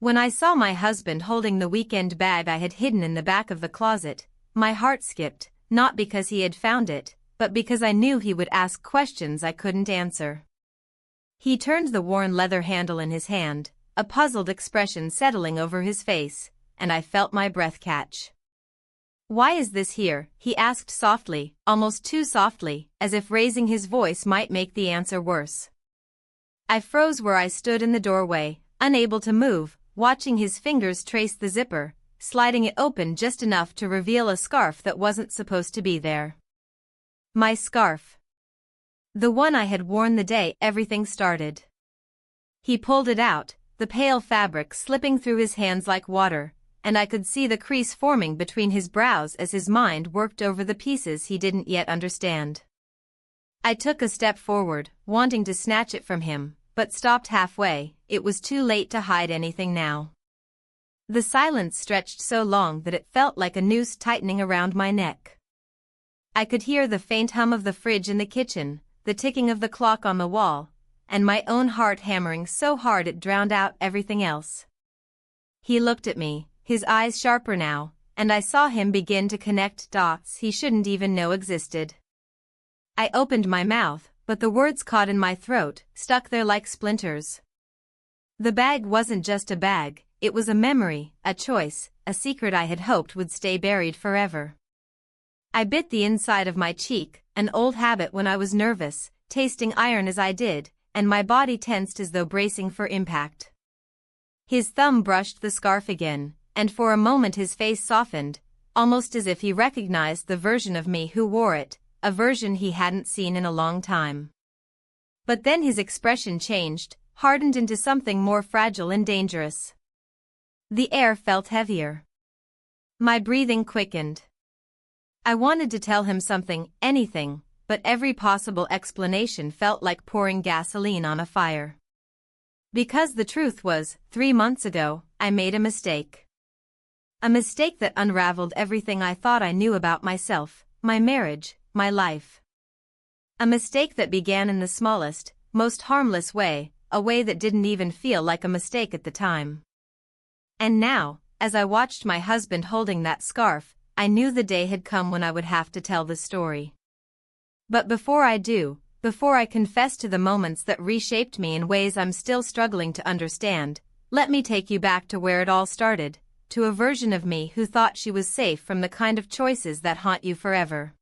When I saw my husband holding the weekend bag I had hidden in the back of the closet, my heart skipped, not because he had found it, but because I knew he would ask questions I couldn't answer. He turned the worn leather handle in his hand, a puzzled expression settling over his face, and I felt my breath catch. "Why is this here?" he asked softly, almost too softly, as if raising his voice might make the answer worse. I froze where I stood in the doorway, unable to move, watching his fingers trace the zipper, sliding it open just enough to reveal a scarf that wasn't supposed to be there. My scarf. The one I had worn the day everything started. He pulled it out, the pale fabric slipping through his hands like water, and I could see the crease forming between his brows as his mind worked over the pieces he didn't yet understand. I took a step forward, wanting to snatch it from him, but stopped halfway. It was too late to hide anything now. The silence stretched so long that it felt like a noose tightening around my neck. I could hear the faint hum of the fridge in the kitchen, the ticking of the clock on the wall, and my own heart hammering so hard it drowned out everything else. He looked at me, his eyes sharper now, and I saw him begin to connect dots he shouldn't even know existed. I opened my mouth, but the words caught in my throat, stuck there like splinters. The bag wasn't just a bag, it was a memory, a choice, a secret I had hoped would stay buried forever. I bit the inside of my cheek, an old habit when I was nervous, tasting iron as I did, and my body tensed as though bracing for impact. His thumb brushed the scarf again, and for a moment his face softened, almost as if he recognized the version of me who wore it, a version he hadn't seen in a long time. But then his expression changed, hardened into something more fragile and dangerous. The air felt heavier. My breathing quickened. I wanted to tell him something, anything, but every possible explanation felt like pouring gasoline on a fire. Because the truth was, 3 months ago, I made a mistake. A mistake that unraveled everything I thought I knew about myself, my marriage, my life. A mistake that began in the smallest, most harmless way, a way that didn't even feel like a mistake at the time. And now, as I watched my husband holding that scarf, I knew the day had come when I would have to tell the story. But before I do, before I confess to the moments that reshaped me in ways I'm still struggling to understand, let me take you back to where it all started, to a version of me who thought she was safe from the kind of choices that haunt you forever.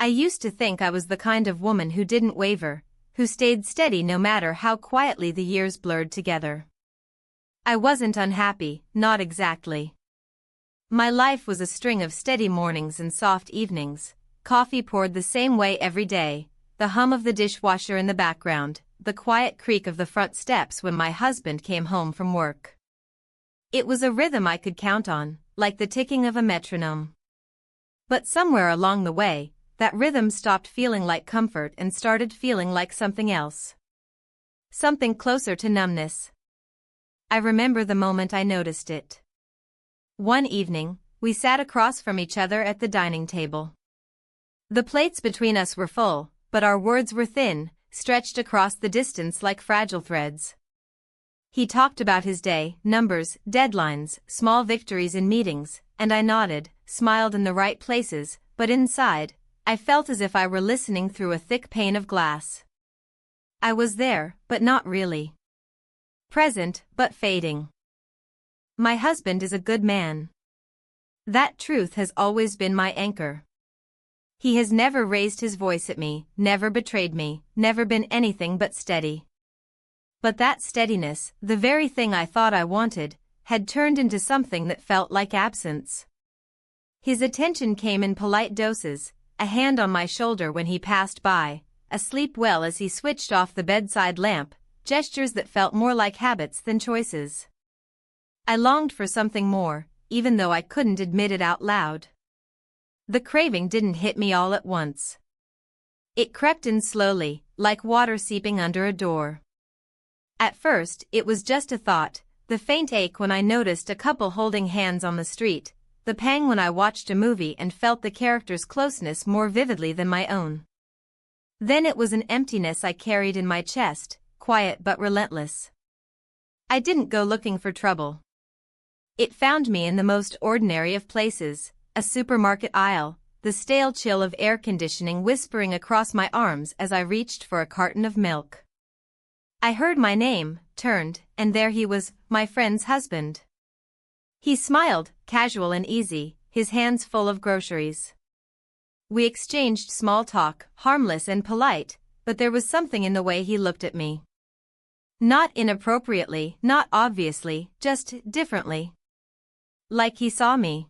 I used to think I was the kind of woman who didn't waver, who stayed steady no matter how quietly the years blurred together. I wasn't unhappy, not exactly. My life was a string of steady mornings and soft evenings, coffee poured the same way every day, the hum of the dishwasher in the background, the quiet creak of the front steps when my husband came home from work. It was a rhythm I could count on, like the ticking of a metronome. But somewhere along the way, that rhythm stopped feeling like comfort and started feeling like something else. Something closer to numbness. I remember the moment I noticed it. One evening, we sat across from each other at the dining table. The plates between us were full, but our words were thin, stretched across the distance like fragile threads. He talked about his day, numbers, deadlines, small victories in meetings, and I nodded, smiled in the right places, but inside, I felt as if I were listening through a thick pane of glass. I was there, but not really. Present, but fading. My husband is a good man. That truth has always been my anchor. He has never raised his voice at me, never betrayed me, never been anything but steady. But that steadiness, the very thing I thought I wanted, had turned into something that felt like absence. His attention came in polite doses, a hand on my shoulder when he passed by, a sleep well as he switched off the bedside lamp, gestures that felt more like habits than choices. I longed for something more, even though I couldn't admit it out loud. The craving didn't hit me all at once. It crept in slowly, like water seeping under a door. At first, it was just a thought, the faint ache when I noticed a couple holding hands on the street, the pang when I watched a movie and felt the character's closeness more vividly than my own. Then it was an emptiness I carried in my chest, quiet but relentless. I didn't go looking for trouble. It found me in the most ordinary of places, a supermarket aisle, the stale chill of air conditioning whispering across my arms as I reached for a carton of milk. I heard my name, turned, and there he was, my friend's husband. He smiled, casual and easy, his hands full of groceries. We exchanged small talk, harmless and polite, but there was something in the way he looked at me. Not inappropriately, not obviously, just differently. Like he saw me.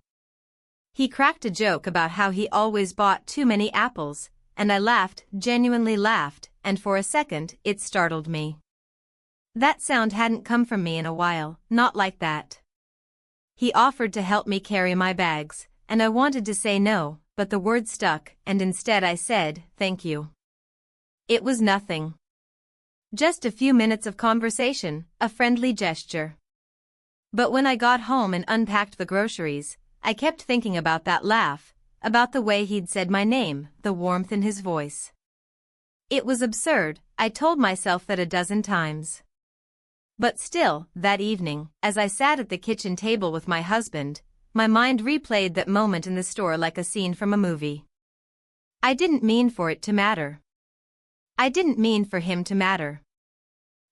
He cracked a joke about how he always bought too many apples, and I laughed, genuinely laughed, and for a second it startled me. That sound hadn't come from me in a while, not like that. He offered to help me carry my bags, and I wanted to say no, but the word stuck, and instead I said, thank you. It was nothing. Just a few minutes of conversation, a friendly gesture. But when I got home and unpacked the groceries, I kept thinking about that laugh, about the way he'd said my name, the warmth in his voice. It was absurd, I told myself that a dozen times. But still, that evening, as I sat at the kitchen table with my husband, my mind replayed that moment in the store like a scene from a movie. I didn't mean for it to matter. I didn't mean for him to matter.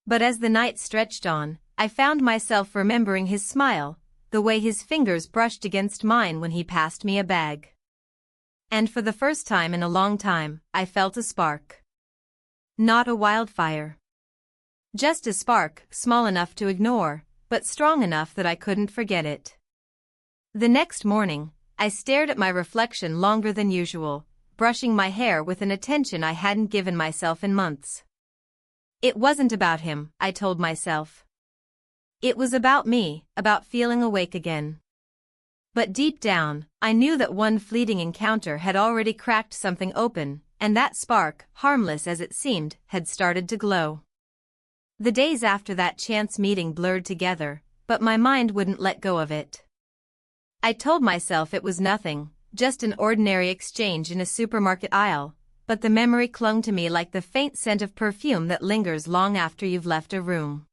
But as the night stretched on, I found myself remembering his smile, the way his fingers brushed against mine when he passed me a bag. And for the first time in a long time, I felt a spark. Not a wildfire. Just a spark, small enough to ignore, but strong enough that I couldn't forget it. The next morning, I stared at my reflection longer than usual, brushing my hair with an attention I hadn't given myself in months. It wasn't about him, I told myself. It was about me, about feeling awake again. But deep down, I knew that one fleeting encounter had already cracked something open, and that spark, harmless as it seemed, had started to glow. The days after that chance meeting blurred together, but my mind wouldn't let go of it. I told myself it was nothing, just an ordinary exchange in a supermarket aisle, but the memory clung to me like the faint scent of perfume that lingers long after you've left a room.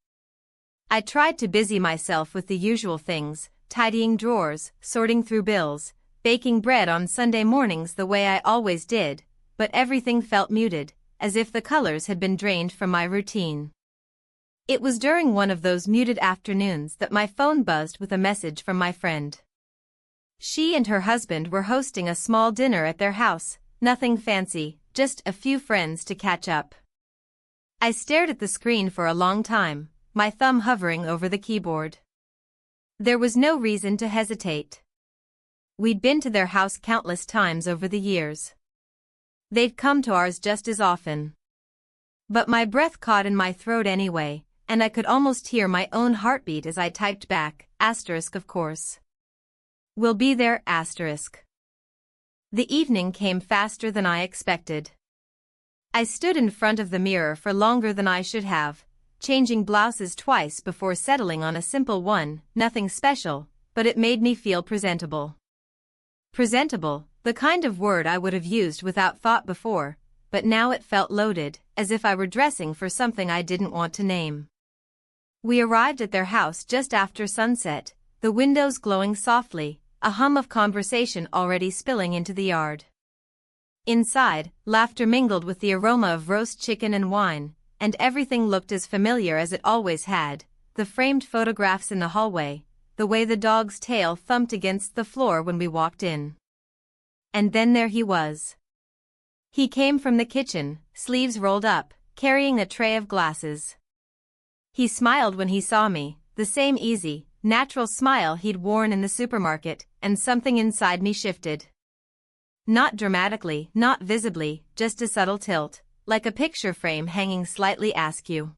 I tried to busy myself with the usual things, tidying drawers, sorting through bills, baking bread on Sunday mornings the way I always did, but everything felt muted, as if the colors had been drained from my routine. It was during one of those muted afternoons that my phone buzzed with a message from my friend. She and her husband were hosting a small dinner at their house, nothing fancy, just a few friends to catch up. I stared at the screen for a long time, my thumb hovering over the keyboard. There was no reason to hesitate. We'd been to their house countless times over the years. They'd come to ours just as often. But my breath caught in my throat anyway, and I could almost hear my own heartbeat as I typed back, asterisk of course. We'll be there, asterisk. The evening came faster than I expected. I stood in front of the mirror for longer than I should have, changing blouses twice before settling on a simple one, nothing special, but it made me feel presentable. Presentable, the kind of word I would have used without thought before, but now it felt loaded, as if I were dressing for something I didn't want to name. We arrived at their house just after sunset, the windows glowing softly, a hum of conversation already spilling into the yard. Inside, laughter mingled with the aroma of roast chicken and wine, and everything looked as familiar as it always had, the framed photographs in the hallway, the way the dog's tail thumped against the floor when we walked in. And then there he was. He came from the kitchen, sleeves rolled up, carrying a tray of glasses. He smiled when he saw me, the same easy, natural smile he'd worn in the supermarket, and something inside me shifted. Not dramatically, not visibly, just a subtle tilt, like a picture frame hanging slightly askew.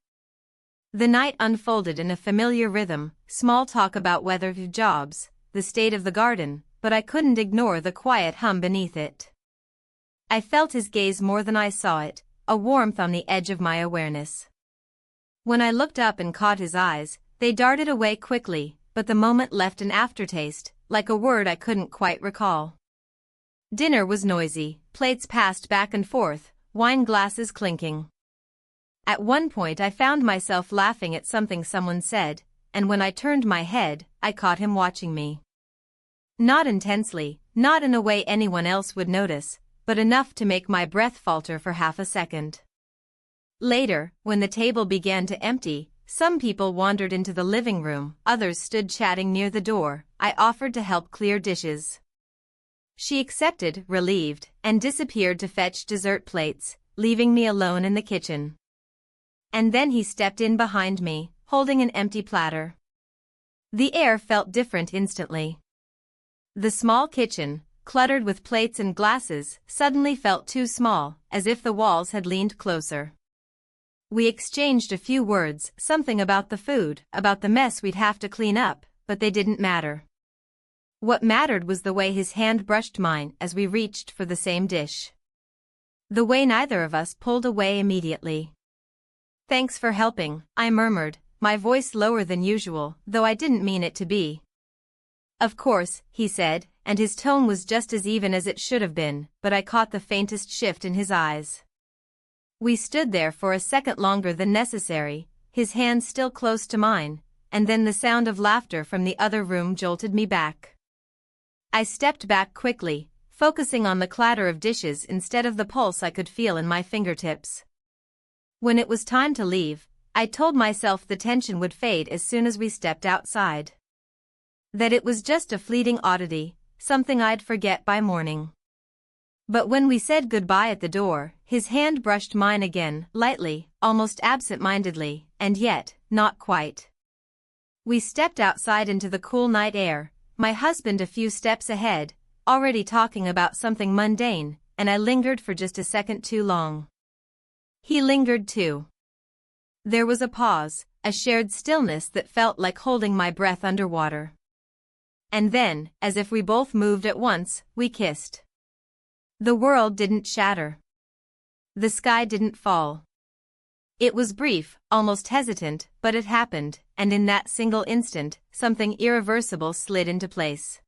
The night unfolded in a familiar rhythm, small talk about weather, jobs, the state of the garden, but I couldn't ignore the quiet hum beneath it. I felt his gaze more than I saw it, a warmth on the edge of my awareness. When I looked up and caught his eyes, they darted away quickly, but the moment left an aftertaste, like a word I couldn't quite recall. Dinner was noisy, plates passed back and forth, wine glasses clinking. At one point I found myself laughing at something someone said, and when I turned my head, I caught him watching me. Not intensely, not in a way anyone else would notice, but enough to make my breath falter for half a second. Later, when the table began to empty, some people wandered into the living room, others stood chatting near the door. I offered to help clear dishes. She accepted, relieved, and disappeared to fetch dessert plates, leaving me alone in the kitchen. And then he stepped in behind me, holding an empty platter. The air felt different instantly. The small kitchen, cluttered with plates and glasses, suddenly felt too small, as if the walls had leaned closer. We exchanged a few words, something about the food, about the mess we'd have to clean up, but they didn't matter. What mattered was the way his hand brushed mine as we reached for the same dish. The way neither of us pulled away immediately. "Thanks for helping," I murmured, my voice lower than usual, though I didn't mean it to be. "Of course," he said, and his tone was just as even as it should have been, but I caught the faintest shift in his eyes. We stood there for a second longer than necessary, his hand still close to mine, and then the sound of laughter from the other room jolted me back. I stepped back quickly, focusing on the clatter of dishes instead of the pulse I could feel in my fingertips. When it was time to leave, I told myself the tension would fade as soon as we stepped outside. That it was just a fleeting oddity, something I'd forget by morning. But when we said goodbye at the door, his hand brushed mine again, lightly, almost absent-mindedly, and yet, not quite. We stepped outside into the cool night air, my husband a few steps ahead, already talking about something mundane, and I lingered for just a second too long. He lingered too. There was a pause, a shared stillness that felt like holding my breath underwater. And then, as if we both moved at once, we kissed. The world didn't shatter. The sky didn't fall. It was brief, almost hesitant, but it happened, and in that single instant, something irreversible slid into place.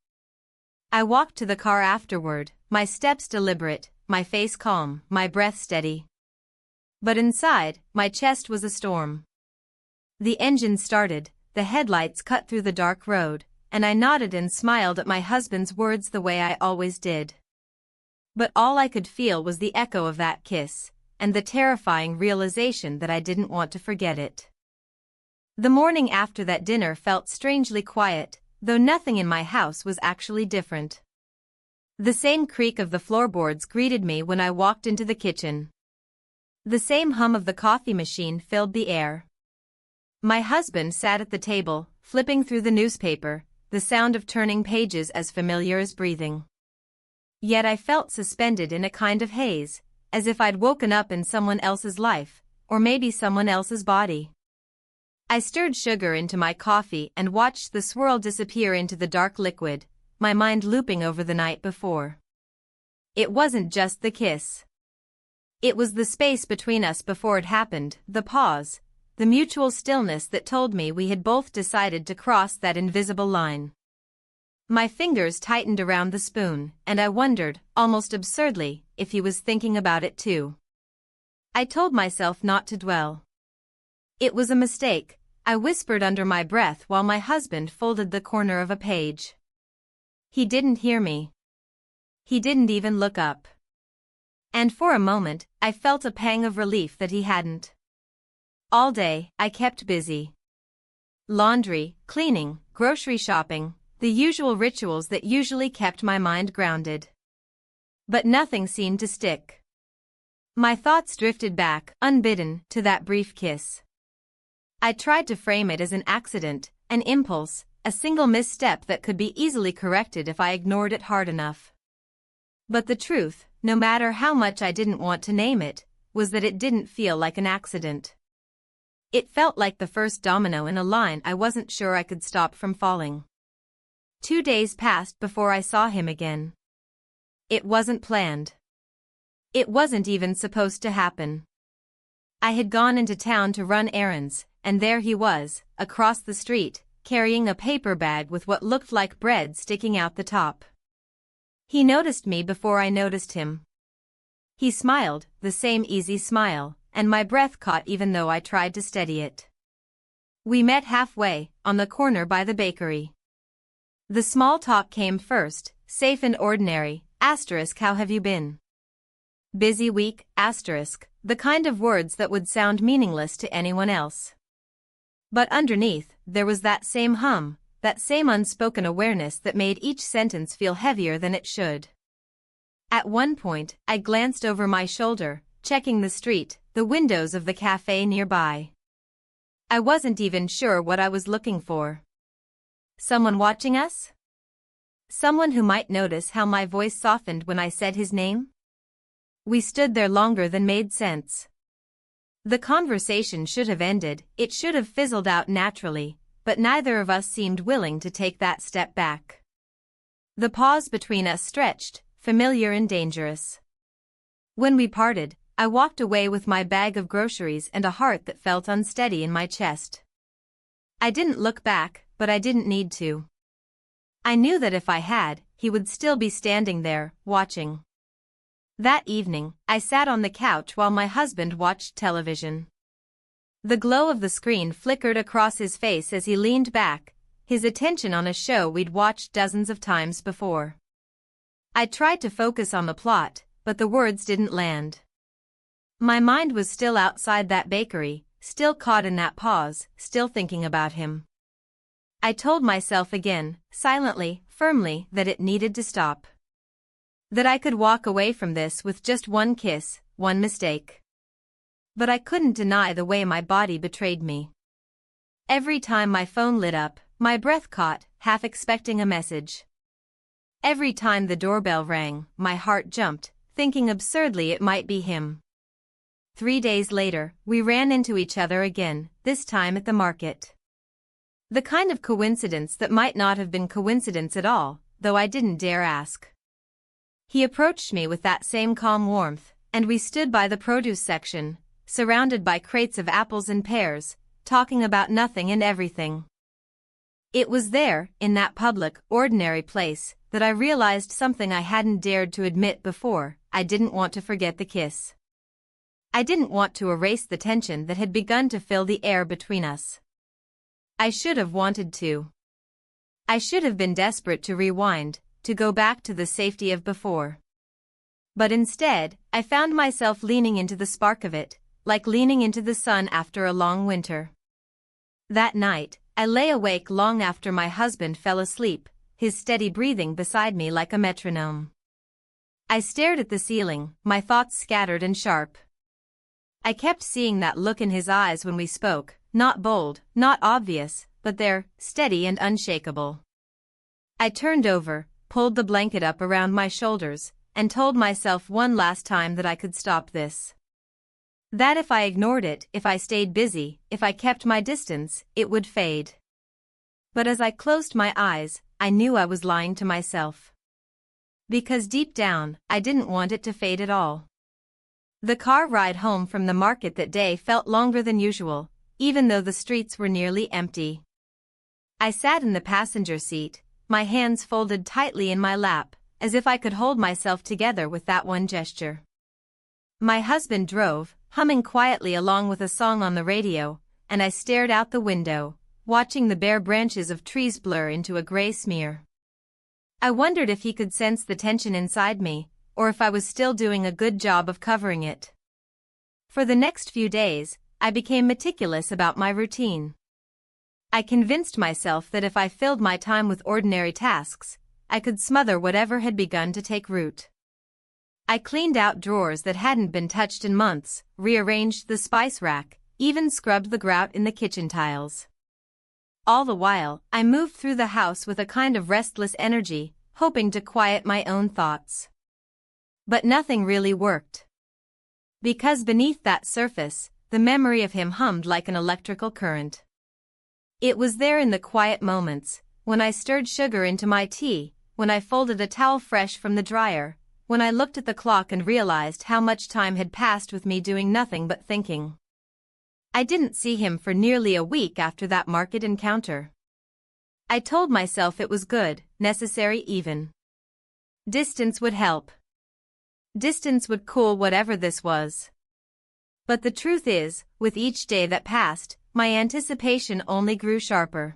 I walked to the car afterward, my steps deliberate, my face calm, my breath steady. But inside, my chest was a storm. The engine started, the headlights cut through the dark road, and I nodded and smiled at my husband's words the way I always did. But all I could feel was the echo of that kiss, and the terrifying realization that I didn't want to forget it. The morning after that dinner felt strangely quiet, though nothing in my house was actually different. The same creak of the floorboards greeted me when I walked into the kitchen. The same hum of the coffee machine filled the air. My husband sat at the table, flipping through the newspaper, the sound of turning pages as familiar as breathing. Yet I felt suspended in a kind of haze, as if I'd woken up in someone else's life, or maybe someone else's body. I stirred sugar into my coffee and watched the swirl disappear into the dark liquid, my mind looping over the night before. It wasn't just the kiss. It was the space between us before it happened, the pause, the mutual stillness that told me we had both decided to cross that invisible line. My fingers tightened around the spoon, and I wondered, almost absurdly, if he was thinking about it too. I told myself not to dwell. It was a mistake, I whispered under my breath while my husband folded the corner of a page. He didn't hear me. He didn't even look up. And for a moment, I felt a pang of relief that he hadn't. All day, I kept busy. Laundry, cleaning, grocery shopping, the usual rituals that usually kept my mind grounded. But nothing seemed to stick. My thoughts drifted back, unbidden, to that brief kiss. I tried to frame it as an accident, an impulse, a single misstep that could be easily corrected if I ignored it hard enough. But the truth, no matter how much I didn't want to name it, was that it didn't feel like an accident. It felt like the first domino in a line I wasn't sure I could stop from falling. 2 days passed before I saw him again. It wasn't planned. It wasn't even supposed to happen. I had gone into town to run errands, and there he was, across the street, carrying a paper bag with what looked like bread sticking out the top. He noticed me before I noticed him. He smiled, the same easy smile, and my breath caught even though I tried to steady it. We met halfway, on the corner by the bakery. The small talk came first, safe and ordinary, asterisk how have you been? Busy week, asterisk, the kind of words that would sound meaningless to anyone else. But underneath, there was that same hum, that same unspoken awareness that made each sentence feel heavier than it should. At one point, I glanced over my shoulder, checking the street, the windows of the cafe nearby. I wasn't even sure what I was looking for. Someone watching us? Someone who might notice how my voice softened when I said his name? We stood there longer than made sense. The conversation should have ended, it should have fizzled out naturally, but neither of us seemed willing to take that step back. The pause between us stretched, familiar and dangerous. When we parted, I walked away with my bag of groceries and a heart that felt unsteady in my chest. I didn't look back, but I didn't need to. I knew that if I had, he would still be standing there, watching. That evening, I sat on the couch while my husband watched television. The glow of the screen flickered across his face as he leaned back, his attention on a show we'd watched dozens of times before. I tried to focus on the plot, but the words didn't land. My mind was still outside that bakery, still caught in that pause, still thinking about him. I told myself again, silently, firmly, that it needed to stop. That I could walk away from this with just one kiss, one mistake. But I couldn't deny the way my body betrayed me. Every time my phone lit up, my breath caught, half expecting a message. Every time the doorbell rang, my heart jumped, thinking absurdly it might be him. 3 days later, we ran into each other again, this time at the market. The kind of coincidence that might not have been coincidence at all, though I didn't dare ask. He approached me with that same calm warmth, and we stood by the produce section, surrounded by crates of apples and pears, talking about nothing and everything. It was there, in that public, ordinary place, that I realized something I hadn't dared to admit before. I didn't want to forget the kiss. I didn't want to erase the tension that had begun to fill the air between us. I should have wanted to. I should have been desperate to rewind, to go back to the safety of before. But instead, I found myself leaning into the spark of it, like leaning into the sun after a long winter. That night, I lay awake long after my husband fell asleep, his steady breathing beside me like a metronome. I stared at the ceiling, my thoughts scattered and sharp. I kept seeing that look in his eyes when we spoke, not bold, not obvious, but there, steady and unshakable. I turned over, pulled the blanket up around my shoulders, and told myself one last time that I could stop this. That if I ignored it, if I stayed busy, if I kept my distance, it would fade. But as I closed my eyes, I knew I was lying to myself. Because deep down, I didn't want it to fade at all. The car ride home from the market that day felt longer than usual, even though the streets were nearly empty. I sat in the passenger seat, my hands folded tightly in my lap, as if I could hold myself together with that one gesture. My husband drove, humming quietly along with a song on the radio, and I stared out the window, watching the bare branches of trees blur into a gray smear. I wondered if he could sense the tension inside me, or if I was still doing a good job of covering it. For the next few days, I became meticulous about my routine. I convinced myself that if I filled my time with ordinary tasks, I could smother whatever had begun to take root. I cleaned out drawers that hadn't been touched in months, rearranged the spice rack, even scrubbed the grout in the kitchen tiles. All the while, I moved through the house with a kind of restless energy, hoping to quiet my own thoughts. But nothing really worked. Because beneath that surface, the memory of him hummed like an electrical current. It was there in the quiet moments, when I stirred sugar into my tea, when I folded a towel fresh from the dryer, when I looked at the clock and realized how much time had passed with me doing nothing but thinking. I didn't see him for nearly a week after that market encounter. I told myself it was good, necessary even. Distance would help. Distance would cool whatever this was. But the truth is, with each day that passed, my anticipation only grew sharper.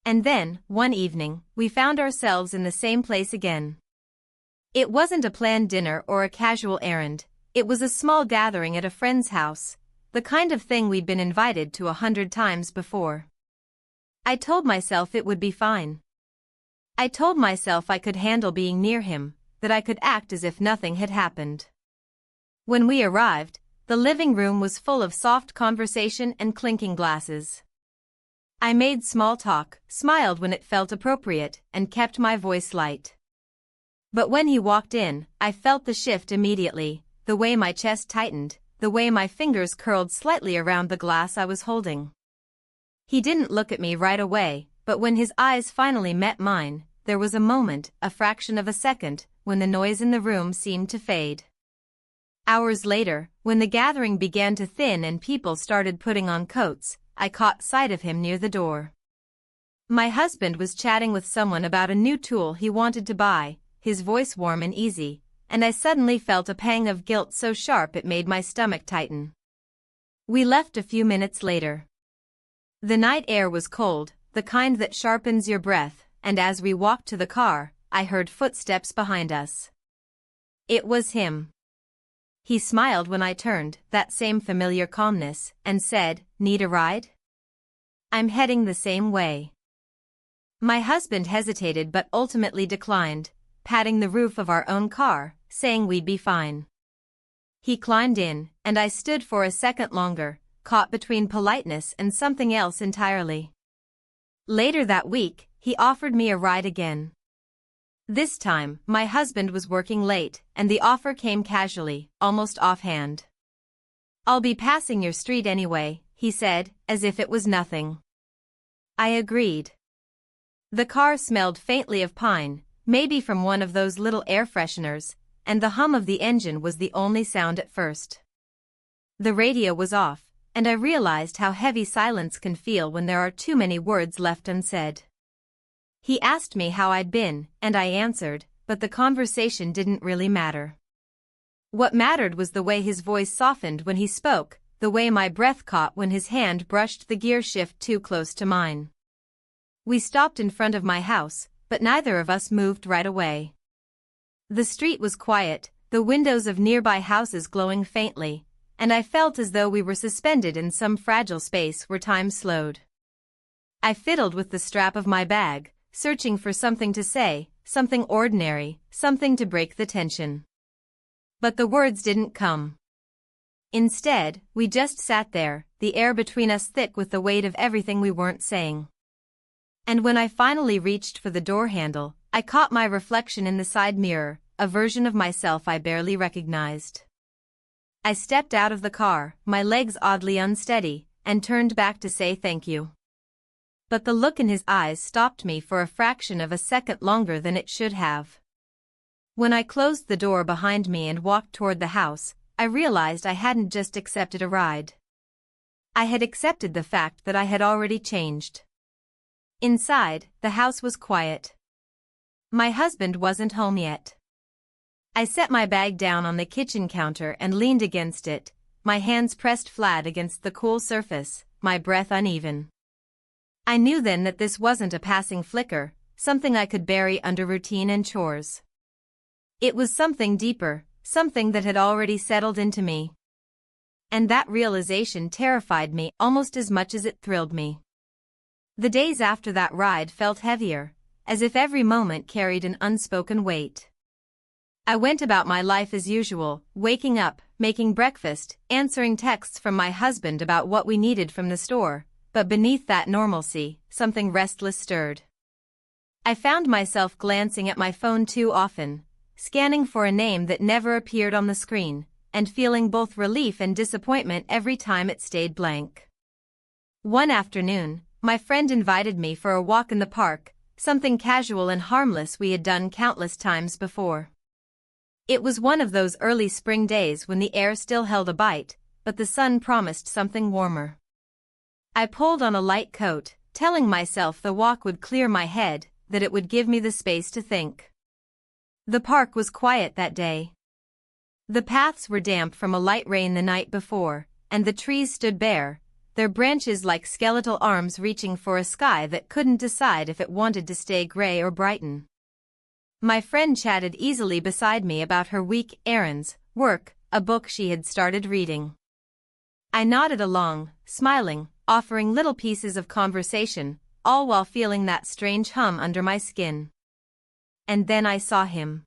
And then, one evening, we found ourselves in the same place again. It wasn't a planned dinner or a casual errand, it was a small gathering at a friend's house, the kind of thing we'd been invited to 100 times before. I told myself it would be fine. I told myself I could handle being near him, that I could act as if nothing had happened. When we arrived, the living room was full of soft conversation and clinking glasses. I made small talk, smiled when it felt appropriate, and kept my voice light. But when he walked in, I felt the shift immediately, the way my chest tightened, the way my fingers curled slightly around the glass I was holding. He didn't look at me right away, but when his eyes finally met mine, there was a moment, a fraction of a second, when the noise in the room seemed to fade. Hours later, when the gathering began to thin and people started putting on coats, I caught sight of him near the door. My husband was chatting with someone about a new tool he wanted to buy, his voice warm and easy, and I suddenly felt a pang of guilt so sharp it made my stomach tighten. We left a few minutes later. The night air was cold, the kind that sharpens your breath, and as we walked to the car, I heard footsteps behind us. It was him. He smiled when I turned, that same familiar calmness, and said, "Need a ride?" "I'm heading the same way." My husband hesitated but ultimately declined, patting the roof of our own car, saying we'd be fine. He climbed in, and I stood for a second longer, caught between politeness and something else entirely. Later that week, he offered me a ride again. This time, my husband was working late, and the offer came casually, almost offhand. "I'll be passing your street anyway," he said, as if it was nothing. I agreed. The car smelled faintly of pine, maybe from one of those little air fresheners, and the hum of the engine was the only sound at first. The radio was off, and I realized how heavy silence can feel when there are too many words left unsaid. He asked me how I'd been, and I answered, but the conversation didn't really matter. What mattered was the way his voice softened when he spoke, the way my breath caught when his hand brushed the gear shift too close to mine. We stopped in front of my house, but neither of us moved right away. The street was quiet, the windows of nearby houses glowing faintly, and I felt as though we were suspended in some fragile space where time slowed. I fiddled with the strap of my bag, searching for something to say, something ordinary, something to break the tension. But the words didn't come. Instead, we just sat there, the air between us thick with the weight of everything we weren't saying. And when I finally reached for the door handle, I caught my reflection in the side mirror, a version of myself I barely recognized. I stepped out of the car, my legs oddly unsteady, and turned back to say thank you. But the look in his eyes stopped me for a fraction of a second longer than it should have. When I closed the door behind me and walked toward the house, I realized I hadn't just accepted a ride. I had accepted the fact that I had already changed. Inside, the house was quiet. My husband wasn't home yet. I set my bag down on the kitchen counter and leaned against it, my hands pressed flat against the cool surface, my breath uneven. I knew then that this wasn't a passing flicker, something I could bury under routine and chores. It was something deeper, something that had already settled into me. And that realization terrified me almost as much as it thrilled me. The days after that ride felt heavier, as if every moment carried an unspoken weight. I went about my life as usual, waking up, making breakfast, answering texts from my husband about what we needed from the store, but beneath that normalcy, something restless stirred. I found myself glancing at my phone too often, scanning for a name that never appeared on the screen, and feeling both relief and disappointment every time it stayed blank. One afternoon, my friend invited me for a walk in the park, something casual and harmless we had done countless times before. It was one of those early spring days when the air still held a bite, but the sun promised something warmer. I pulled on a light coat, telling myself the walk would clear my head, that it would give me the space to think. The park was quiet that day. The paths were damp from a light rain the night before, and the trees stood bare, their branches like skeletal arms reaching for a sky that couldn't decide if it wanted to stay gray or brighten. My friend chatted easily beside me about her week, errands, work, a book she had started reading. I nodded along, smiling, offering little pieces of conversation, all while feeling that strange hum under my skin. And then I saw him.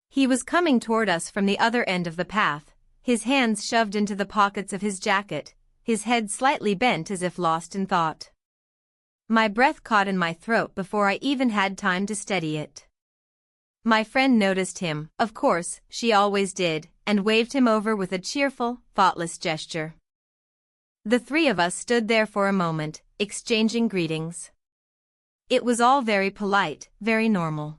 He was coming toward us from the other end of the path, his hands shoved into the pockets of his jacket, his head slightly bent as if lost in thought. My breath caught in my throat before I even had time to steady it. My friend noticed him, of course, she always did, and waved him over with a cheerful, thoughtless gesture. The three of us stood there for a moment, exchanging greetings. It was all very polite, very normal.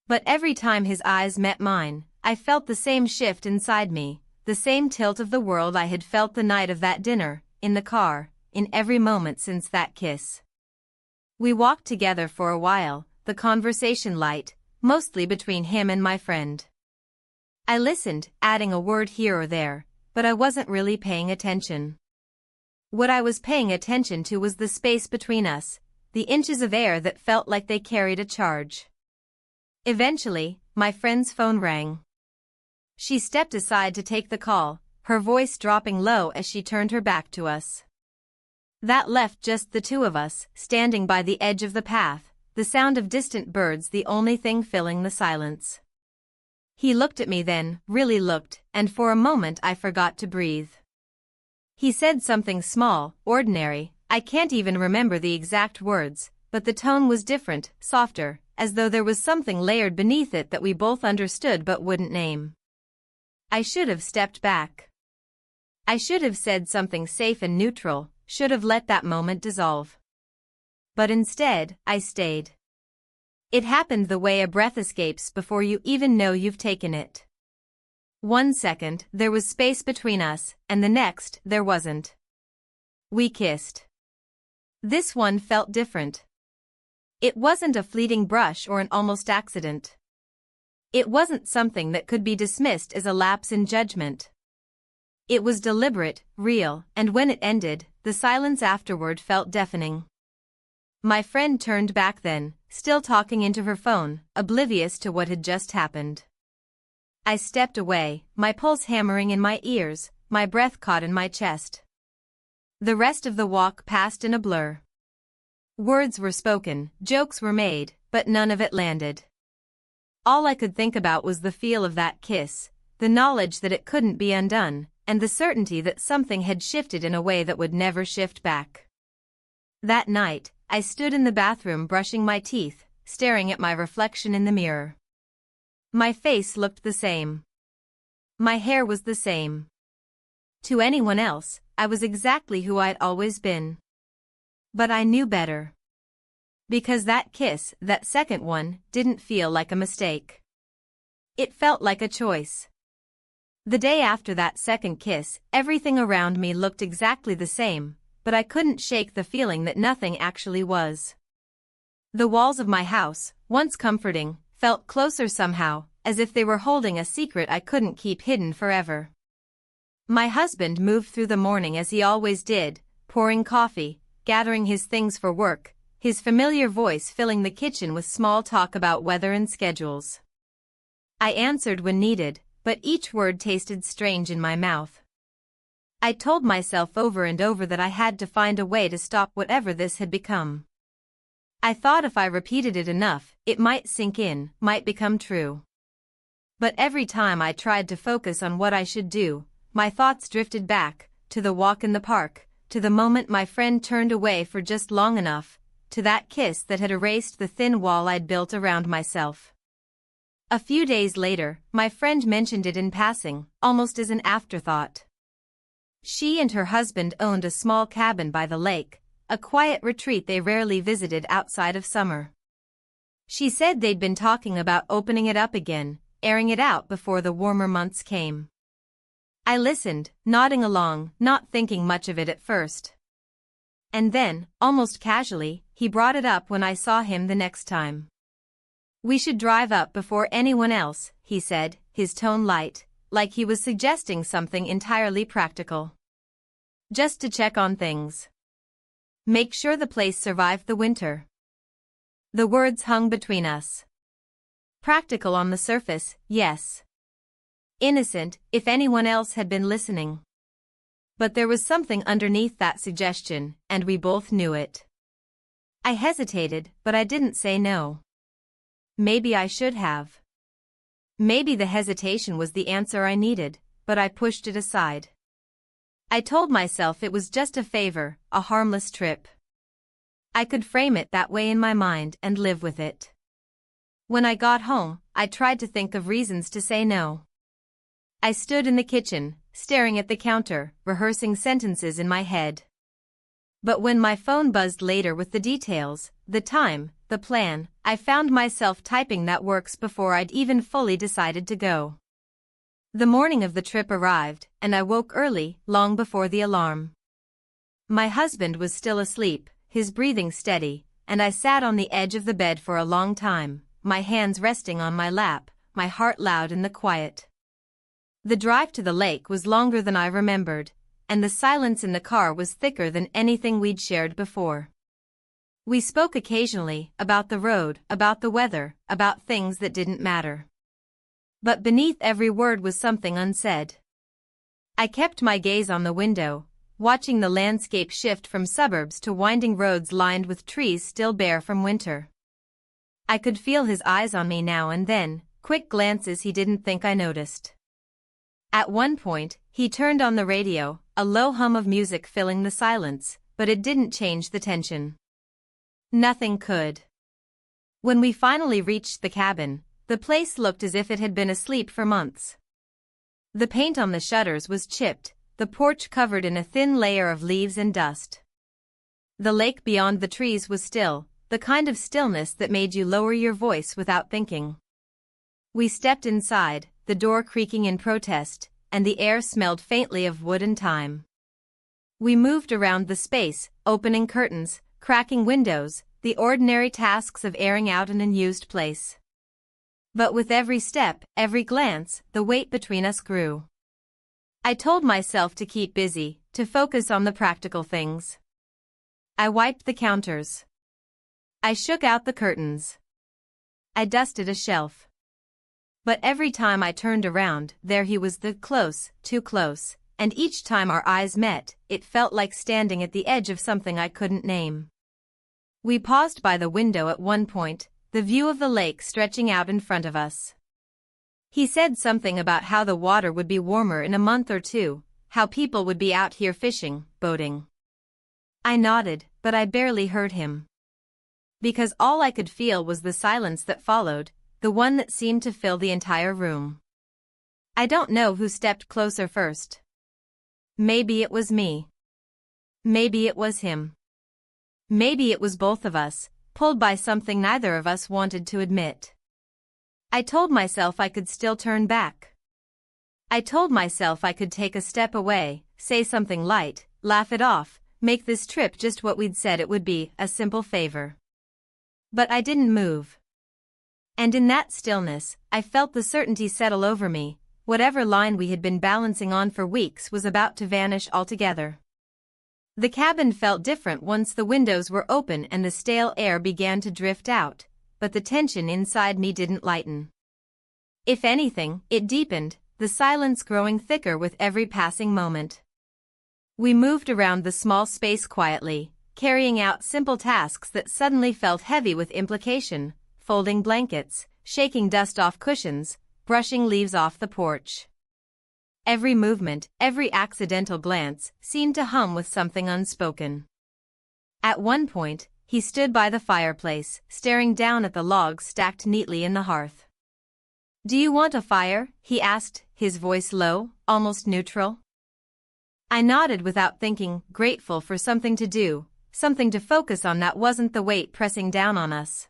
But every time his eyes met mine, I felt the same shift inside me, the same tilt of the world I had felt the night of that dinner, in the car, in every moment since that kiss. We walked together for a while, the conversation light, mostly between him and my friend. I listened, adding a word here or there, but I wasn't really paying attention. What I was paying attention to was the space between us, the inches of air that felt like they carried a charge. Eventually, my friend's phone rang. She stepped aside to take the call, her voice dropping low as she turned her back to us. That left just the two of us, standing by the edge of the path, the sound of distant birds the only thing filling the silence. He looked at me then, really looked, and for a moment I forgot to breathe. He said something small, ordinary, I can't even remember the exact words, but the tone was different, softer, as though there was something layered beneath it that we both understood but wouldn't name. I should have stepped back. I should have said something safe and neutral, should have let that moment dissolve. But instead, I stayed. It happened the way a breath escapes before you even know you've taken it. 1 second, there was space between us, and the next, there wasn't. We kissed. This one felt different. It wasn't a fleeting brush or an almost accident. It wasn't something that could be dismissed as a lapse in judgment. It was deliberate, real, and when it ended, the silence afterward felt deafening. My friend turned back then, still talking into her phone, oblivious to what had just happened. I stepped away, my pulse hammering in my ears, my breath caught in my chest. The rest of the walk passed in a blur. Words were spoken, jokes were made, but none of it landed. All I could think about was the feel of that kiss, the knowledge that it couldn't be undone, and the certainty that something had shifted in a way that would never shift back. That night, I stood in the bathroom brushing my teeth, staring at my reflection in the mirror. My face looked the same. My hair was the same. To anyone else, I was exactly who I'd always been. But I knew better. Because that kiss, that second one, didn't feel like a mistake. It felt like a choice. The day after that second kiss, everything around me looked exactly the same, but I couldn't shake the feeling that nothing actually was. The walls of my house, once comforting, felt closer somehow, as if they were holding a secret I couldn't keep hidden forever. My husband moved through the morning as he always did, pouring coffee, gathering his things for work, his familiar voice filling the kitchen with small talk about weather and schedules. I answered when needed, but each word tasted strange in my mouth. I told myself over and over that I had to find a way to stop whatever this had become. I thought if I repeated it enough, it might sink in, might become true. But every time I tried to focus on what I should do, my thoughts drifted back, to the walk in the park, to the moment my friend turned away for just long enough, to that kiss that had erased the thin wall I'd built around myself. A few days later, my friend mentioned it in passing, almost as an afterthought. She and her husband owned a small cabin by the lake, a quiet retreat they rarely visited outside of summer. She said they'd been talking about opening it up again, airing it out before the warmer months came. I listened, nodding along, not thinking much of it at first. And then, almost casually, he brought it up when I saw him the next time. "We should drive up before anyone else," he said, his tone light, like he was suggesting something entirely practical. Just to check on things. Make sure the place survived the winter. The words hung between us. Practical on the surface, yes. Innocent, if anyone else had been listening. But there was something underneath that suggestion, and we both knew it. I hesitated, but I didn't say no. Maybe I should have. Maybe the hesitation was the answer I needed, but I pushed it aside. I told myself it was just a favor, a harmless trip. I could frame it that way in my mind and live with it. When I got home, I tried to think of reasons to say no. I stood in the kitchen, staring at the counter, rehearsing sentences in my head. But when my phone buzzed later with the details, the time, the plan, I found myself typing that works before I'd even fully decided to go. The morning of the trip arrived, and I woke early, long before the alarm. My husband was still asleep, his breathing steady, and I sat on the edge of the bed for a long time, my hands resting on my lap, my heart loud in the quiet. The drive to the lake was longer than I remembered, and the silence in the car was thicker than anything we'd shared before. We spoke occasionally, about the road, about the weather, about things that didn't matter. But beneath every word was something unsaid. I kept my gaze on the window, watching the landscape shift from suburbs to winding roads lined with trees still bare from winter. I could feel his eyes on me now and then, quick glances he didn't think I noticed. At one point, he turned on the radio, a low hum of music filling the silence, but it didn't change the tension. Nothing could. When we finally reached the cabin, the place looked as if it had been asleep for months. The paint on the shutters was chipped, the porch covered in a thin layer of leaves and dust. The lake beyond the trees was still, the kind of stillness that made you lower your voice without thinking. We stepped inside, the door creaking in protest, and the air smelled faintly of wood and thyme. We moved around the space, opening curtains, cracking windows, the ordinary tasks of airing out an unused place. But with every step, every glance, the weight between us grew. I told myself to keep busy, to focus on the practical things. I wiped the counters. I shook out the curtains. I dusted a shelf. But every time I turned around, there he was, close, too close, and each time our eyes met, it felt like standing at the edge of something I couldn't name. We paused by the window at one point, the view of the lake stretching out in front of us. He said something about how the water would be warmer in a month or two, how people would be out here fishing, boating. I nodded, but I barely heard him. Because all I could feel was the silence that followed, the one that seemed to fill the entire room. I don't know who stepped closer first. Maybe it was me. Maybe it was him. Maybe it was both of us, pulled by something neither of us wanted to admit. I told myself I could still turn back. I told myself I could take a step away, say something light, laugh it off, make this trip just what we'd said it would be, a simple favor. But I didn't move. And in that stillness, I felt the certainty settle over me, whatever line we had been balancing on for weeks was about to vanish altogether. The cabin felt different once the windows were open and the stale air began to drift out, but the tension inside me didn't lighten. If anything, it deepened, the silence growing thicker with every passing moment. We moved around the small space quietly, carrying out simple tasks that suddenly felt heavy with implication, folding blankets, shaking dust off cushions, brushing leaves off the porch. Every movement, every accidental glance, seemed to hum with something unspoken. At one point, he stood by the fireplace, staring down at the logs stacked neatly in the hearth. "Do you want a fire?" he asked, his voice low, almost neutral. I nodded without thinking, grateful for something to do, something to focus on that wasn't the weight pressing down on us.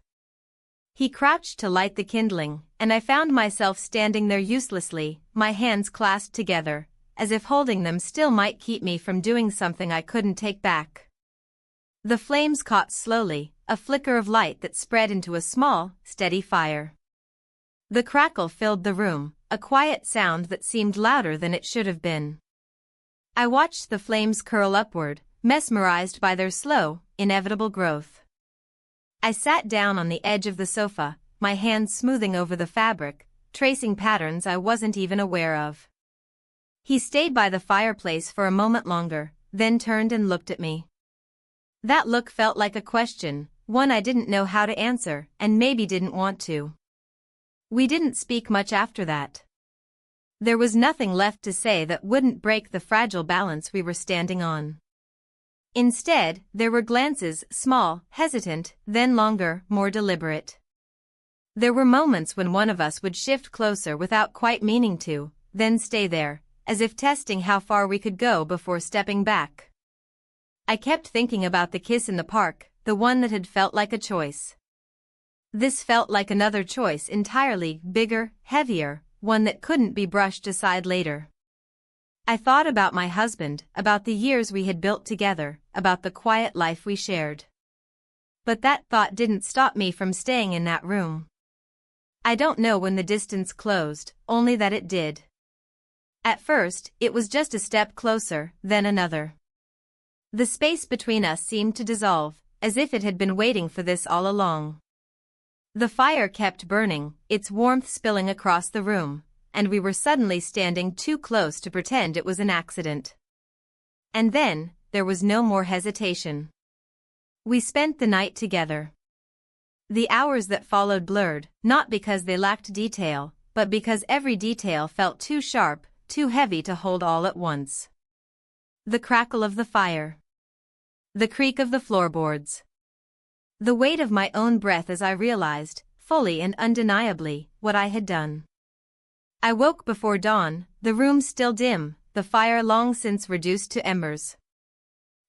He crouched to light the kindling, and I found myself standing there uselessly, my hands clasped together, as if holding them still might keep me from doing something I couldn't take back. The flames caught slowly, a flicker of light that spread into a small, steady fire. The crackle filled the room, a quiet sound that seemed louder than it should have been. I watched the flames curl upward, mesmerized by their slow, inevitable growth. I sat down on the edge of the sofa, my hands smoothing over the fabric, tracing patterns I wasn't even aware of. He stayed by the fireplace for a moment longer, then turned and looked at me. That look felt like a question, one I didn't know how to answer, and maybe didn't want to. We didn't speak much after that. There was nothing left to say that wouldn't break the fragile balance we were standing on. Instead, there were glances, small, hesitant, then longer, more deliberate. There were moments when one of us would shift closer without quite meaning to, then stay there, as if testing how far we could go before stepping back. I kept thinking about the kiss in the park, the one that had felt like a choice. This felt like another choice entirely, bigger, heavier, one that couldn't be brushed aside later. I thought about my husband, about the years we had built together, about the quiet life we shared. But that thought didn't stop me from staying in that room. I don't know when the distance closed, only that it did. At first, it was just a step closer, then another. The space between us seemed to dissolve, as if it had been waiting for this all along. The fire kept burning, its warmth spilling across the room, and we were suddenly standing too close to pretend it was an accident. And then, there was no more hesitation. We spent the night together. The hours that followed blurred, not because they lacked detail, but because every detail felt too sharp, too heavy to hold all at once. The crackle of the fire. The creak of the floorboards. The weight of my own breath as I realized, fully and undeniably, what I had done. I woke before dawn, the room still dim, the fire long since reduced to embers.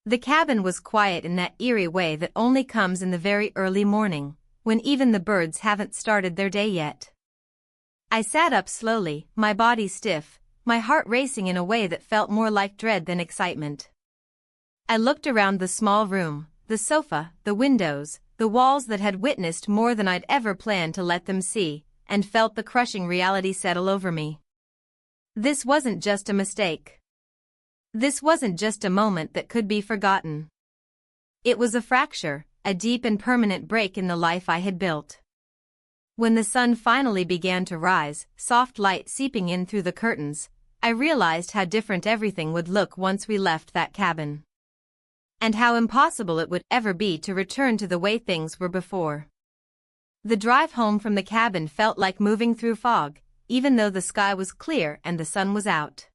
The cabin was quiet in that eerie way that only comes in the very early morning, when even the birds haven't started their day yet. I sat up slowly, my body stiff, my heart racing in a way that felt more like dread than excitement. I looked around the small room, the sofa, the windows, the walls that had witnessed more than I'd ever planned to let them see, and felt the crushing reality settle over me. This wasn't just a mistake. This wasn't just a moment that could be forgotten. It was a fracture, a deep and permanent break in the life I had built. When the sun finally began to rise, soft light seeping in through the curtains, I realized how different everything would look once we left that cabin. And how impossible it would ever be to return to the way things were before. The drive home from the cabin felt like moving through fog, even though the sky was clear and the sun was out.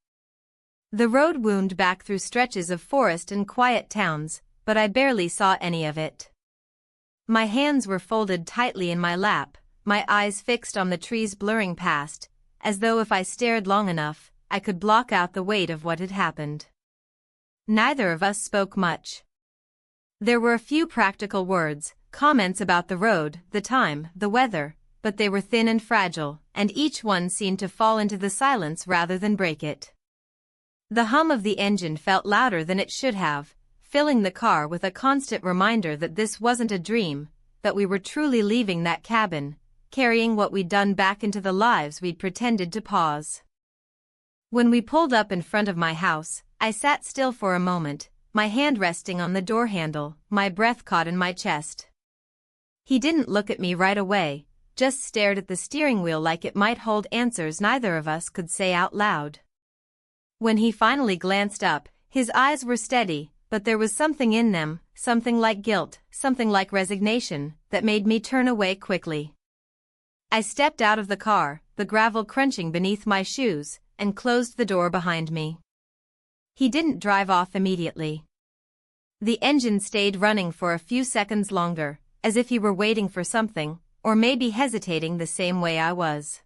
The road wound back through stretches of forest and quiet towns, but I barely saw any of it. My hands were folded tightly in my lap, my eyes fixed on the trees blurring past, as though if I stared long enough, I could block out the weight of what had happened. Neither of us spoke much. There were a few practical words, comments about the road, the time, the weather, but they were thin and fragile, and each one seemed to fall into the silence rather than break it. The hum of the engine felt louder than it should have, filling the car with a constant reminder that this wasn't a dream, that we were truly leaving that cabin, carrying what we'd done back into the lives we'd pretended to pause. When we pulled up in front of my house, I sat still for a moment, my hand resting on the door handle, my breath caught in my chest. He didn't look at me right away, just stared at the steering wheel like it might hold answers neither of us could say out loud. When he finally glanced up, his eyes were steady, but there was something in them, something like guilt, something like resignation, that made me turn away quickly. I stepped out of the car, the gravel crunching beneath my shoes, and closed the door behind me. He didn't drive off immediately. The engine stayed running for a few seconds longer, as if he were waiting for something, or maybe hesitating the same way I was.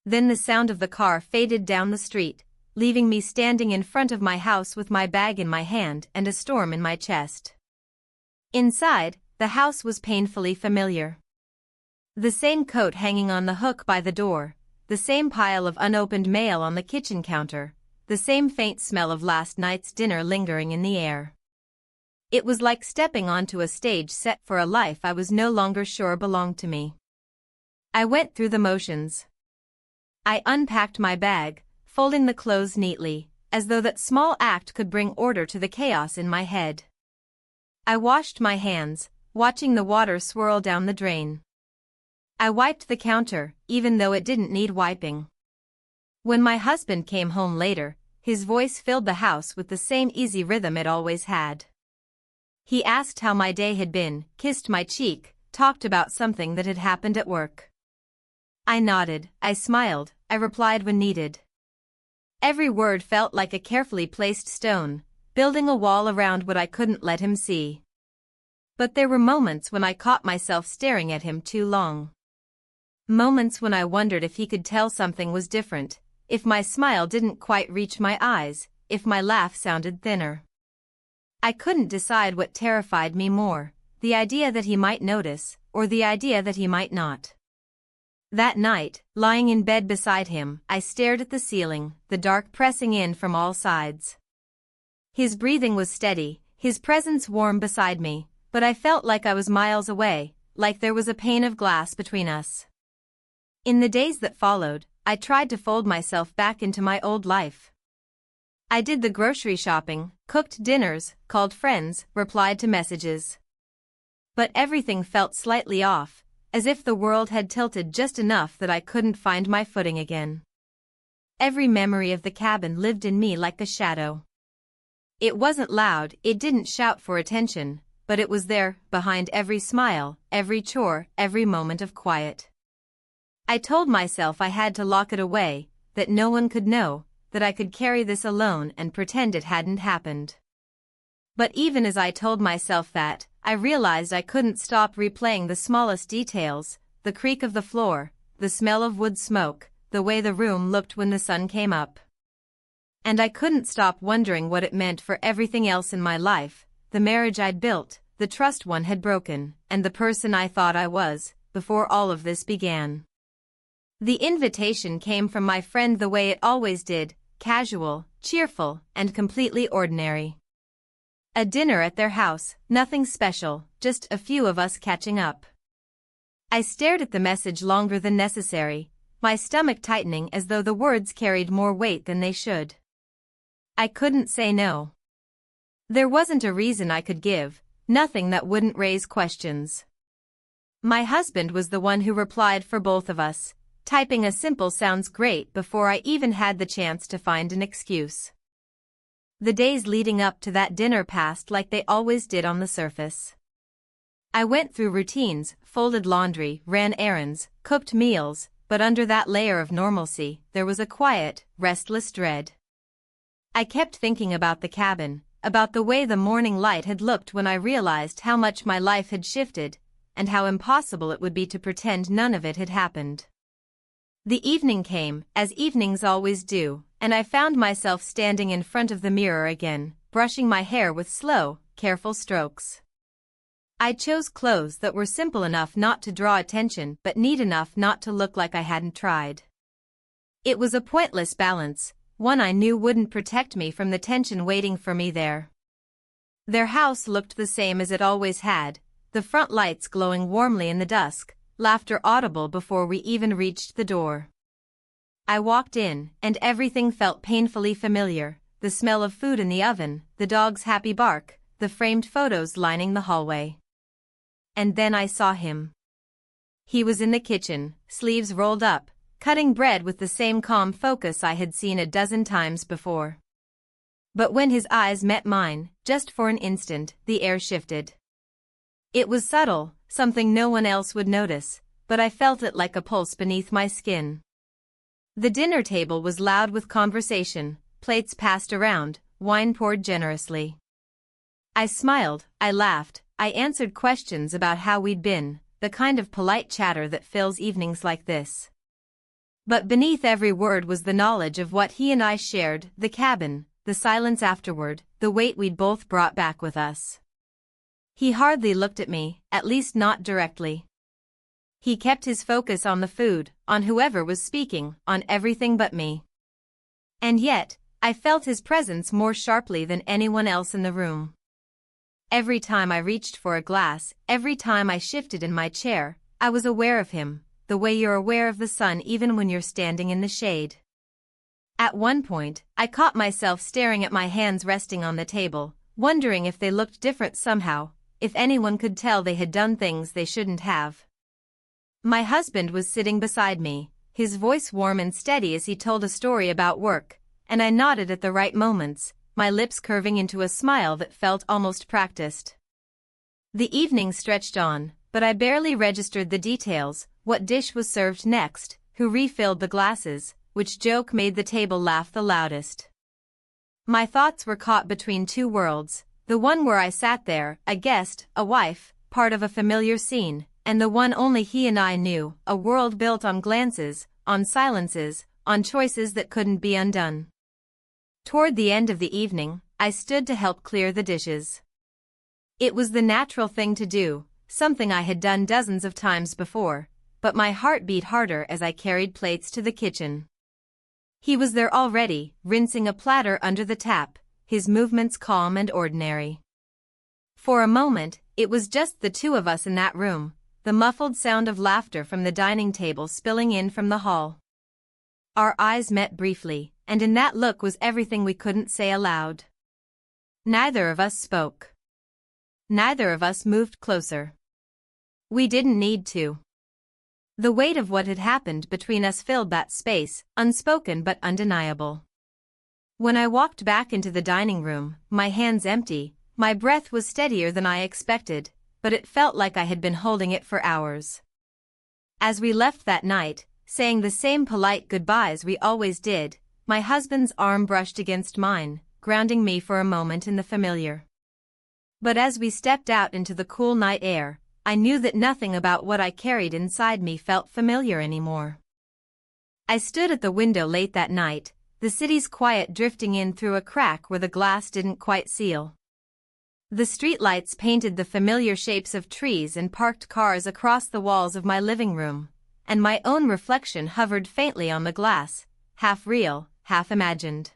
Then the sound of the car faded down the street, leaving me standing in front of my house with my bag in my hand and a storm in my chest. Inside, the house was painfully familiar. The same coat hanging on the hook by the door, the same pile of unopened mail on the kitchen counter, the same faint smell of last night's dinner lingering in the air. It was like stepping onto a stage set for a life I was no longer sure belonged to me. I went through the motions. I unpacked my bag, folding the clothes neatly, as though that small act could bring order to the chaos in my head. I washed my hands, watching the water swirl down the drain. I wiped the counter, even though it didn't need wiping. When my husband came home later, his voice filled the house with the same easy rhythm it always had. He asked how my day had been, kissed my cheek, talked about something that had happened at work. I nodded, I smiled, I replied when needed. Every word felt like a carefully placed stone, building a wall around what I couldn't let him see. But there were moments when I caught myself staring at him too long. Moments when I wondered if he could tell something was different, if my smile didn't quite reach my eyes, if my laugh sounded thinner. I couldn't decide what terrified me more, the idea that he might notice, or the idea that he might not. That night, lying in bed beside him, I stared at the ceiling, the dark pressing in from all sides. His breathing was steady, his presence warm beside me, but I felt like I was miles away, like there was a pane of glass between us. In the days that followed, I tried to fold myself back into my old life. I did the grocery shopping, cooked dinners, called friends, replied to messages. But everything felt slightly off, as if the world had tilted just enough that I couldn't find my footing again. Every memory of the cabin lived in me like a shadow. It wasn't loud, it didn't shout for attention, but it was there, behind every smile, every chore, every moment of quiet. I told myself I had to lock it away, that no one could know, that I could carry this alone and pretend it hadn't happened. But even as I told myself that, I realized I couldn't stop replaying the smallest details, the creak of the floor, the smell of wood smoke, the way the room looked when the sun came up. And I couldn't stop wondering what it meant for everything else in my life, the marriage I'd built, the trust one had broken, and the person I thought I was, before all of this began. The invitation came from my friend the way it always did, casual, cheerful, and completely ordinary. A dinner at their house, nothing special, just a few of us catching up. I stared at the message longer than necessary, my stomach tightening as though the words carried more weight than they should. I couldn't say no. There wasn't a reason I could give, nothing that wouldn't raise questions. My husband was the one who replied for both of us, typing a simple "sounds great" before I even had the chance to find an excuse. The days leading up to that dinner passed like they always did on the surface. I went through routines, folded laundry, ran errands, cooked meals, but under that layer of normalcy, there was a quiet, restless dread. I kept thinking about the cabin, about the way the morning light had looked when I realized how much my life had shifted, and how impossible it would be to pretend none of it had happened. The evening came, as evenings always do, and I found myself standing in front of the mirror again, brushing my hair with slow, careful strokes. I chose clothes that were simple enough not to draw attention but neat enough not to look like I hadn't tried. It was a pointless balance, one I knew wouldn't protect me from the tension waiting for me there. Their house looked the same as it always had, the front lights glowing warmly in the dusk, laughter audible before we even reached the door. I walked in, and everything felt painfully familiar, the smell of food in the oven, the dog's happy bark, the framed photos lining the hallway. And then I saw him. He was in the kitchen, sleeves rolled up, cutting bread with the same calm focus I had seen a dozen times before. But when his eyes met mine, just for an instant, the air shifted. It was subtle, something no one else would notice, but I felt it like a pulse beneath my skin. The dinner table was loud with conversation, plates passed around, wine poured generously. I smiled, I laughed, I answered questions about how we'd been, the kind of polite chatter that fills evenings like this. But beneath every word was the knowledge of what he and I shared, the cabin, the silence afterward, the weight we'd both brought back with us. He hardly looked at me, at least not directly. He kept his focus on the food, on whoever was speaking, on everything but me. And yet, I felt his presence more sharply than anyone else in the room. Every time I reached for a glass, every time I shifted in my chair, I was aware of him, the way you're aware of the sun even when you're standing in the shade. At one point, I caught myself staring at my hands resting on the table, wondering if they looked different somehow, if anyone could tell they had done things they shouldn't have. My husband was sitting beside me, his voice warm and steady as he told a story about work, and I nodded at the right moments, my lips curving into a smile that felt almost practiced. The evening stretched on, but I barely registered the details, what dish was served next, who refilled the glasses, which joke made the table laugh the loudest. My thoughts were caught between two worlds, the one where I sat there, a guest, a wife, part of a familiar scene, and the one only he and I knew, a world built on glances, on silences, on choices that couldn't be undone. Toward the end of the evening, I stood to help clear the dishes. It was the natural thing to do, something I had done dozens of times before, but my heart beat harder as I carried plates to the kitchen. He was there already, rinsing a platter under the tap, his movements calm and ordinary. For a moment, it was just the two of us in that room, the muffled sound of laughter from the dining table spilling in from the hall. Our eyes met briefly, and in that look was everything we couldn't say aloud. Neither of us spoke. Neither of us moved closer. We didn't need to. The weight of what had happened between us filled that space, unspoken but undeniable. When I walked back into the dining room, my hands empty, my breath was steadier than I expected, but it felt like I had been holding it for hours. As we left that night, saying the same polite goodbyes we always did, my husband's arm brushed against mine, grounding me for a moment in the familiar. But as we stepped out into the cool night air, I knew that nothing about what I carried inside me felt familiar anymore. I stood at the window late that night, the city's quiet drifting in through a crack where the glass didn't quite seal. The streetlights painted the familiar shapes of trees and parked cars across the walls of my living room, and my own reflection hovered faintly on the glass, half real, half imagined.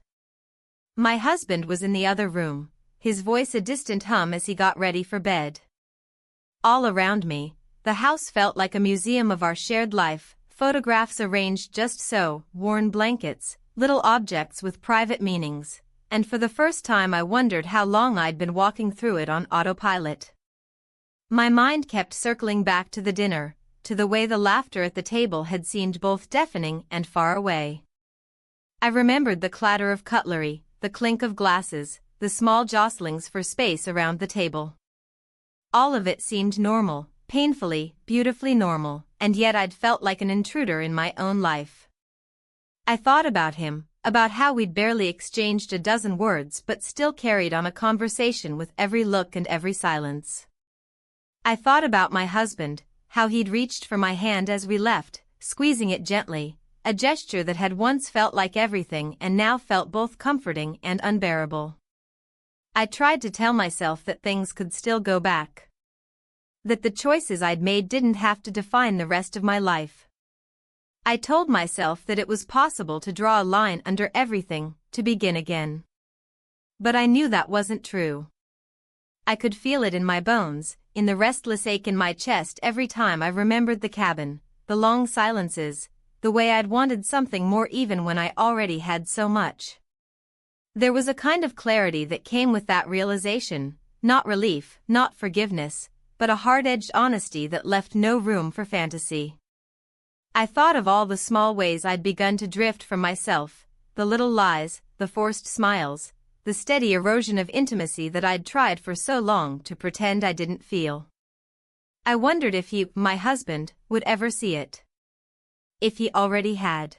My husband was in the other room, his voice a distant hum as he got ready for bed. All around me, the house felt like a museum of our shared life, photographs arranged just so, worn blankets, little objects with private meanings, and for the first time I wondered how long I'd been walking through it on autopilot. My mind kept circling back to the dinner, to the way the laughter at the table had seemed both deafening and far away. I remembered the clatter of cutlery, the clink of glasses, the small jostlings for space around the table. All of it seemed normal, painfully, beautifully normal, and yet I'd felt like an intruder in my own life. I thought about him, about how we'd barely exchanged a dozen words but still carried on a conversation with every look and every silence. I thought about my husband, how he'd reached for my hand as we left, squeezing it gently, a gesture that had once felt like everything and now felt both comforting and unbearable. I tried to tell myself that things could still go back. That the choices I'd made didn't have to define the rest of my life. I told myself that it was possible to draw a line under everything, to begin again. But I knew that wasn't true. I could feel it in my bones, in the restless ache in my chest every time I remembered the cabin, the long silences, the way I'd wanted something more even when I already had so much. There was a kind of clarity that came with that realization, not relief, not forgiveness, but a hard-edged honesty that left no room for fantasy. I thought of all the small ways I'd begun to drift from myself, the little lies, the forced smiles, the steady erosion of intimacy that I'd tried for so long to pretend I didn't feel. I wondered if he, my husband, would ever see it. If he already had.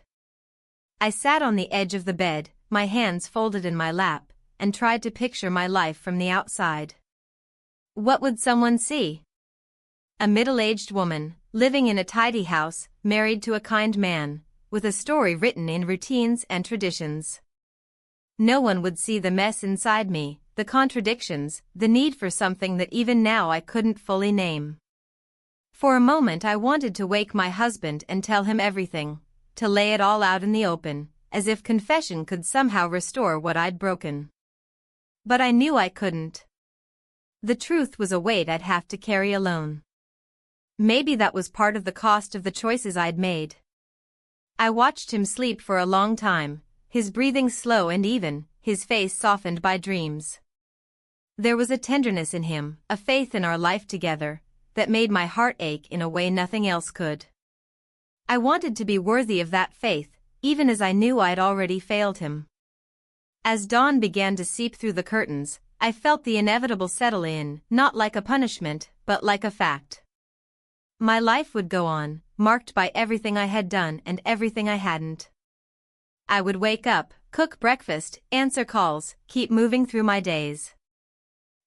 I sat on the edge of the bed, my hands folded in my lap, and tried to picture my life from the outside. What would someone see? A middle-aged woman, living in a tidy house, married to a kind man, with a story written in routines and traditions. No one would see the mess inside me, the contradictions, the need for something that even now I couldn't fully name. For a moment I wanted to wake my husband and tell him everything, to lay it all out in the open, as if confession could somehow restore what I'd broken. But I knew I couldn't. The truth was a weight I'd have to carry alone. Maybe that was part of the cost of the choices I'd made. I watched him sleep for a long time, his breathing slow and even, his face softened by dreams. There was a tenderness in him, a faith in our life together, that made my heart ache in a way nothing else could. I wanted to be worthy of that faith, even as I knew I'd already failed him. As dawn began to seep through the curtains, I felt the inevitable settle in, not like a punishment, but like a fact. My life would go on, marked by everything I had done and everything I hadn't. I would wake up, cook breakfast, answer calls, keep moving through my days.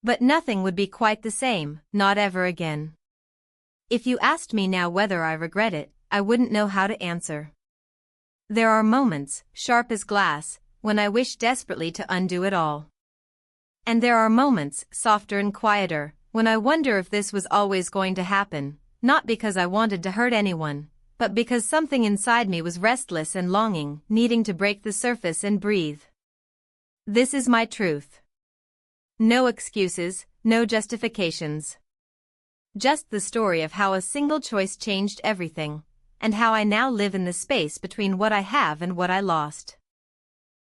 But nothing would be quite the same, not ever again. If you asked me now whether I regret it, I wouldn't know how to answer. There are moments, sharp as glass, when I wish desperately to undo it all. And there are moments, softer and quieter, when I wonder if this was always going to happen, not because I wanted to hurt anyone, but because something inside me was restless and longing, needing to break the surface and breathe. This is my truth. No excuses, no justifications. Just the story of how a single choice changed everything, and how I now live in the space between what I have and what I lost.